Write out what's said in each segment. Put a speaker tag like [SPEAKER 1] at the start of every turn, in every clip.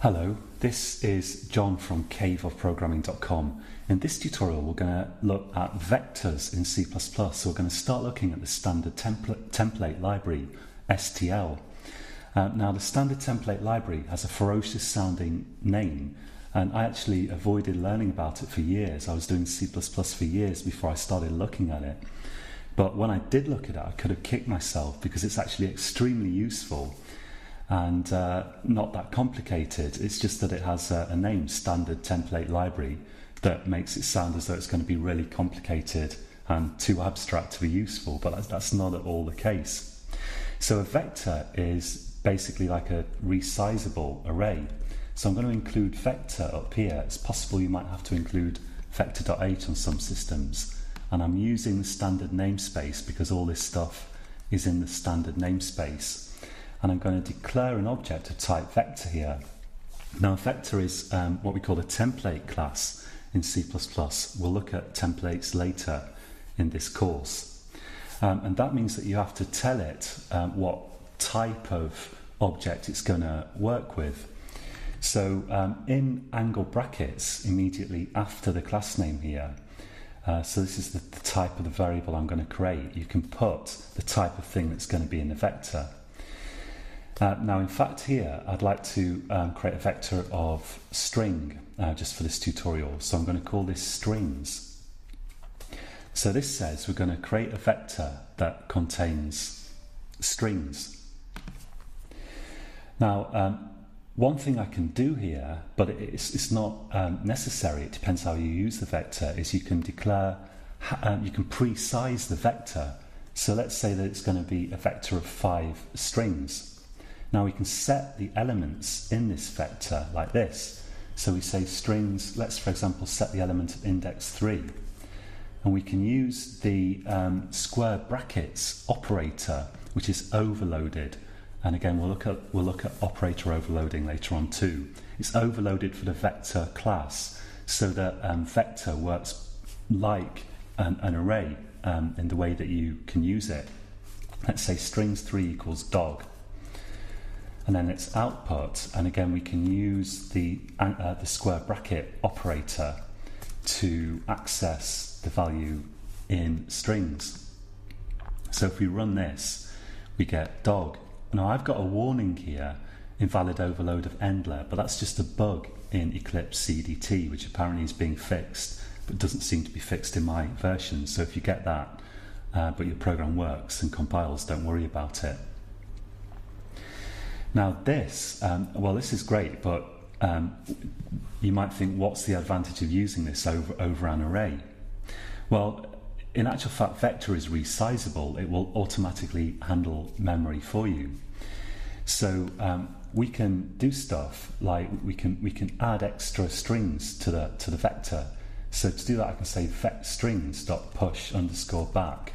[SPEAKER 1] Hello, this is John from caveofprogramming.com. In this tutorial we're going to look at vectors in C++. So we're going to start looking at the standard template library, STL. Now the standard template library has a ferocious sounding name, and I actually avoided learning about it for years. I was doing C++ for years before I started looking at it. But when I did look at it, I could have kicked myself because it's actually extremely useful and not that complicated. It's just that it has a name, Standard Template Library, that makes it sound as though it's going to be really complicated and too abstract to be useful, but that's not at all the case. So a vector is basically like a resizable array. So I'm going to include vector up here. It's possible you might have to include vector.h on some systems, and I'm using the standard namespace because all this stuff is in the standard namespace. And I'm going to declare an object of type vector here. Now, a vector is what we call a template class in C++. We'll look at templates later in this course. And that means that you have to tell it what type of object it's going to work with. So in angle brackets, immediately after the class name here, so this is the type of the variable I'm going to create, you can put the type of thing that's going to be in the vector. Now, in fact, here I'd like to create a vector of string just for this tutorial. So I'm going to call this strings. So this says we're going to create a vector that contains strings. Now, one thing I can do here, but it's not necessary, it depends how you use the vector, is you can declare, you can pre-size the vector. So let's say that it's going to be a vector of 5 strings. Now we can set the elements in this vector like this. So we say strings, let's for example set the element of index 3. And we can use the square brackets operator, which is overloaded. And again, we'll look at operator overloading later on too. It's overloaded for the vector class, so that vector works like an array in the way that you can use it. Let's say strings 3 equals dog. And then its output, and again we can use the square bracket operator to access the value in strings. So if we run this, we get dog. Now I've got a warning here, invalid overload of endler, but that's just a bug in Eclipse CDT, which apparently is being fixed, but doesn't seem to be fixed in my version. So if you get that, but your program works and compiles, don't worry about it. Now this, well, this is great, but you might think, what's the advantage of using this over an array? Well, in actual fact, vector is resizable. It will automatically handle memory for you. So we can do stuff like we can add extra strings to the vector. So to do that, I can say strings.push_back.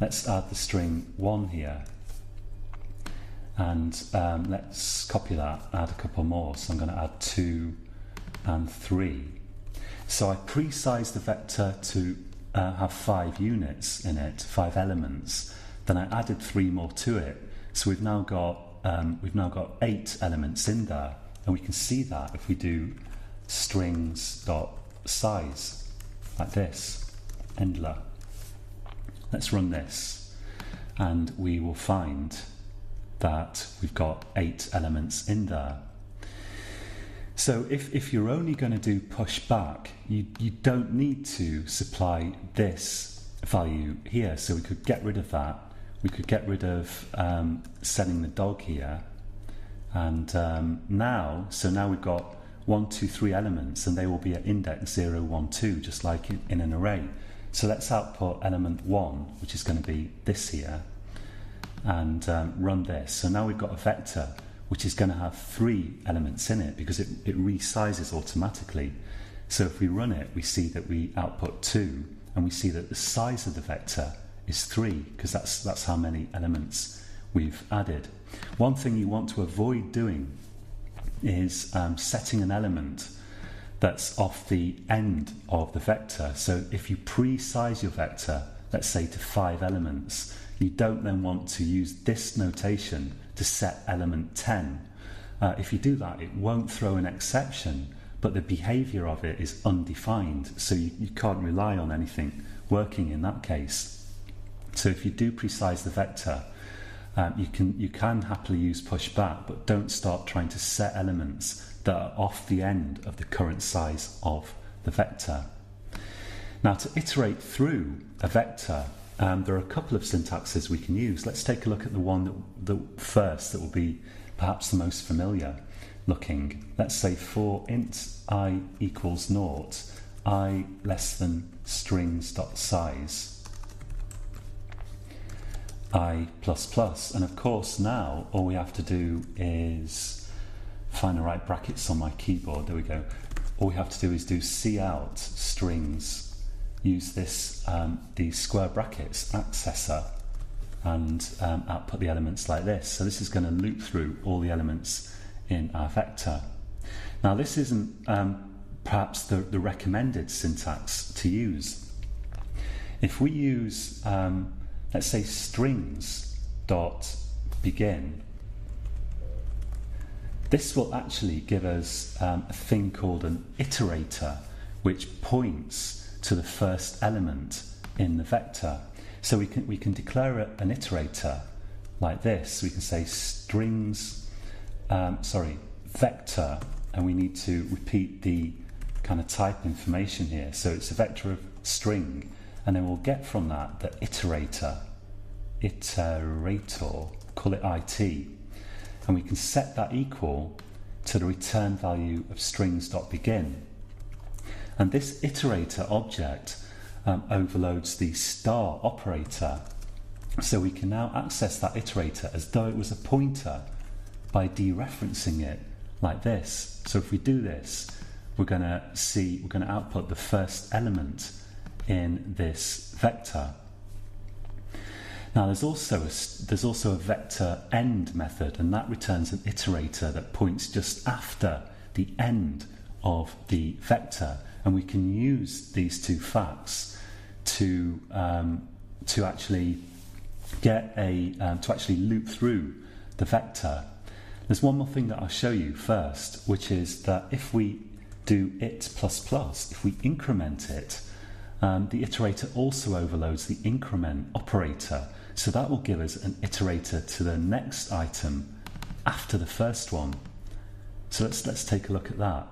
[SPEAKER 1] Let's add the string 1 here. And let's copy that, add a couple more. So I'm going to add 2 and 3. So I pre-sized the vector to have 5 units in it, 5 elements. Then I added 3 more to it. So we've now got 8 elements in there, and we can see that if we do strings.size like this, endler. Let's run this, and we will find that we've got 8 elements in there. So if you're only going to do push back, you don't need to supply this value here. So we could get rid of that. We could get rid of setting the dog here. And now we've got 1, 2, 3 elements, and they will be at index 0, 1, 2, just like in an array. So let's output element 1, which is going to be this here, and run this. So now we've got a vector which is going to have 3 elements in it because it resizes automatically. So if we run it, we see that we output 2, and we see that the size of the vector is 3 because that's how many elements we've added. One thing you want to avoid doing is setting an element that's off the end of the vector. So if you pre-size your vector, let's say to 5 elements, you don't then want to use this notation to set element 10 if you do that, it won't throw an exception, but the behavior of it is undefined, so you can't rely on anything working in that case. So if you do presize the vector, you can happily use pushback, but don't start trying to set elements that are off the end of the current size of the vector. Now, to iterate through a vector, there are a couple of syntaxes we can use. Let's take a look at the one first that will be perhaps the most familiar looking. Let's say for int I equals 0, I less than strings.size I plus plus, and of course now all we have to do is find the right brackets on my keyboard. There we go. All we have to do is do cout strings, use this these square brackets accessor, and output the elements like this. So this is going to loop through all the elements in our vector. Now this isn't perhaps the recommended syntax to use. If we use let's say strings dot begin, this will actually give us a thing called an iterator, which points to the first element in the vector. So we can declare an iterator like this. We can say vector, and we need to repeat the kind of type information here. So it's a vector of string, and then we'll get from that the iterator, call it it, and we can set that equal to the return value of strings.begin. And this iterator object overloads the star operator, so we can now access that iterator as though it was a pointer by dereferencing it like this. So if we do this, we're going to output the first element in this vector. Now there's also a vector end method, and that returns an iterator that points just after the end of the vector, and we can use these two facts to actually loop through the vector. There's one more thing that I'll show you first, which is that if we do it plus plus, if we increment it, the iterator also overloads the increment operator. So that will give us an iterator to the next item after the first one. So let's take a look at that.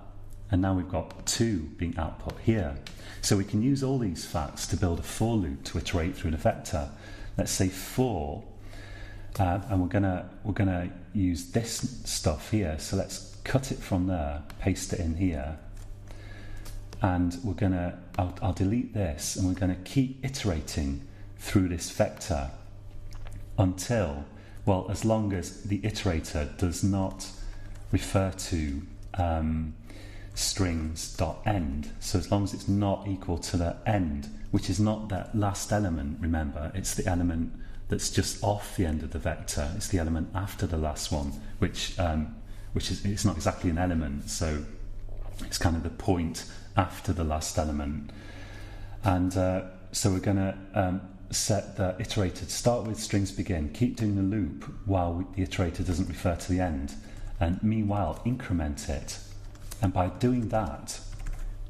[SPEAKER 1] And now we've got 2 being output here. So we can use all these facts to build a for loop to iterate through the vector. Let's say for, and we're gonna use this stuff here. So let's cut it from there, paste it in here, and I'll delete this, and we're gonna keep iterating through this vector until, well, as long as the iterator does not refer to strings.end. So as long as it's not equal to the end, which is not that last element, remember, it's the element that's just off the end of the vector. It's the element after the last one, which is, it's not exactly an element, so it's kind of the point after the last element. And so we're going to set the iterator to start with strings begin, keep doing the loop while the iterator doesn't refer to the end, and meanwhile increment it. And by doing that,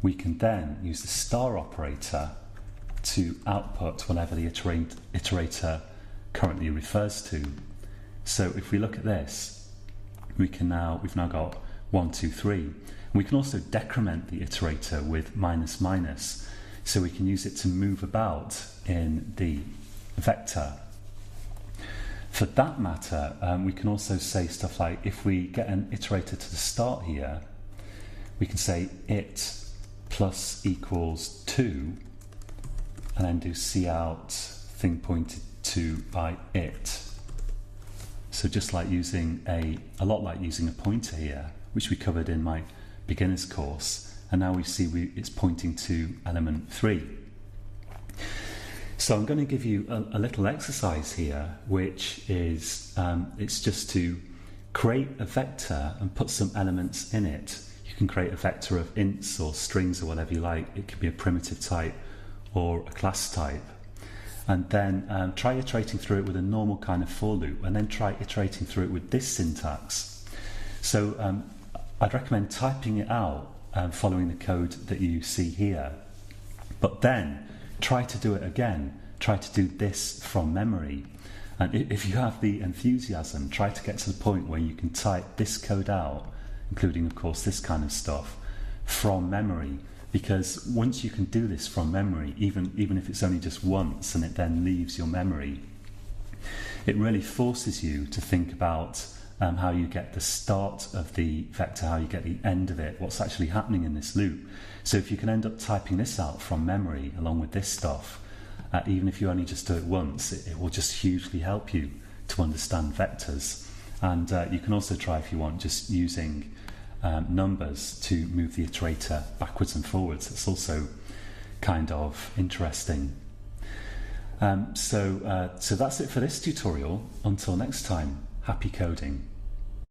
[SPEAKER 1] we can then use the star operator to output whatever the iterator currently refers to. So if we look at this, we've now got 1, 2, 3. And we can also decrement the iterator with minus minus, so we can use it to move about in the vector. For that matter, we can also say stuff like, if we get an iterator to the start here, we can say it plus equals 2, and then do cout thing pointed to by it. So just like using a lot like using a pointer here, which we covered in my beginner's course, and now we see it's pointing to element 3. So I'm going to give you a little exercise here, which is it's just to create a vector and put some elements in it. You can create a vector of ints or strings or whatever you like. It could be a primitive type or a class type. And then try iterating through it with a normal kind of for loop, and then try iterating through it with this syntax. So I'd recommend typing it out following the code that you see here, but then try to do it again. Try to do this from memory. And if you have the enthusiasm, try to get to the point where you can type this code out, including, of course, this kind of stuff, from memory. Because once you can do this from memory, even if it's only just once and it then leaves your memory, it really forces you to think about how you get the start of the vector, how you get the end of it, what's actually happening in this loop. So if you can end up typing this out from memory along with this stuff, even if you only just do it once, it will just hugely help you to understand vectors. And you can also try, if you want, just using numbers to move the iterator backwards and forwards. It's also kind of interesting. So that's it for this tutorial. Until next time, happy coding.